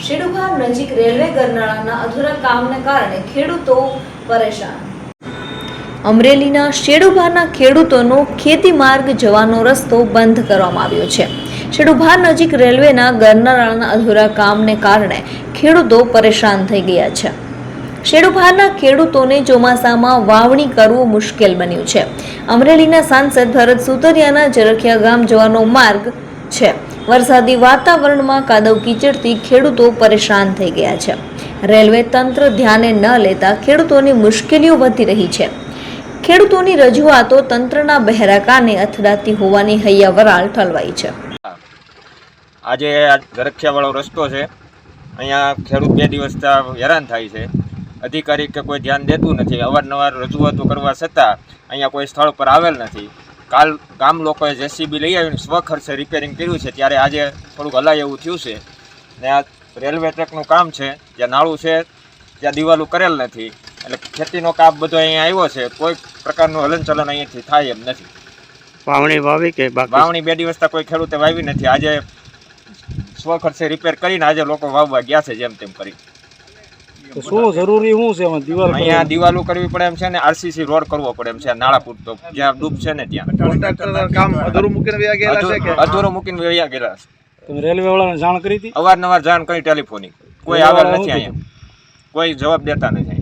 શેડુભાર નજીક રેલવે ગરનાળાના અધૂરા કામને કારણે ખેડૂતો પરેશાન। અમરેલીના શેડુભારના ખેડૂતોનો ખેતી માર્ગ જવાનો રસ્તો બંધ કરવામાં આવ્યો છે। શેડુભાર નજીક રેલવેના ગરનાળાના અધૂરા કામને કારણે ખેડૂતો પરેશાન થઈ ગયા છે। શેડુભારના ખેડૂતોને ચોમાસામાં વાવણી કરવું મુશ્કેલ બન્યું છે। અમરેલીના સાંસદ ભરત સુતરિયાના જરખિયા ગામ જવાનો માર્ગ છે। વરસાદી વાતાવરણમાં કાદવ કીચડથી ખેડૂતો પરેશાન થઈ ગયા છે। રેલવે તંત્ર ધ્યાને ન લેતા ખેડૂતોની મુશ્કેલીઓ વધી રહી છે। ખેડૂતોની રજૂઆતો તંત્રના બહેરા કાને અથડાતી હોવાની હૈયા વરાળ ઠલવાઈ છે। આજે જરખિયાવાળો રસ્તો છે, અહીંયા ખેડૂત 2 દિવસથી હેરાન થાય છે। અધિકારી કે કોઈ ધ્યાન દેતું નથી। અવારનવાર રજૂઆતો કરવા છતાં અહીંયા કોઈ સ્થળ પર આવેલ નથી। કાલ ગામ લોકોએ જેસીબી લઈ આવીને સ્વખર્ચે રિપેરિંગ કર્યું છે, ત્યારે આજે થોડુંક હલાય એવું થયું છે ને આ રેલવે ટ્રેકનું કામ છે, જ્યાં નાળું છે ત્યાં દિવાલું કરેલ નથી, એટલે ખેતીનો કાપ બધો અહીંયા આવ્યો છે। કોઈ પ્રકારનું હલનચલન અહીંયાથી થાય એમ નથી। વાવણી વાવી કે બાકી? વાવણી 2 દિવસથી કોઈ ખેડૂતે વાવી નથી। આજે સ્વખર્ચે રિપેર કરીને આજે લોકો વાવવા ગયા છે જેમ તેમ કરી। શું જરૂરી શું છે અહીંયા દિવાલો કરવી પડે એમ છે ને આરસીસી રોડ કરવો પડે એમ છે, નાળા પૂરતો જ્યાં ડૂબ છે ને ત્યાં કામ અધૂરું મૂકીને વયા ગયેલા છે કે અધૂરો મૂકીને વયા ગયેલા છે। તમે રેલવે વાળાને જાણ કરી હતી? અવારનવાર જાણ કરી ટેલિફોનિક, કોઈ આવેલ નથી। અહીંયા કોઈ જવાબ દેતા નથી।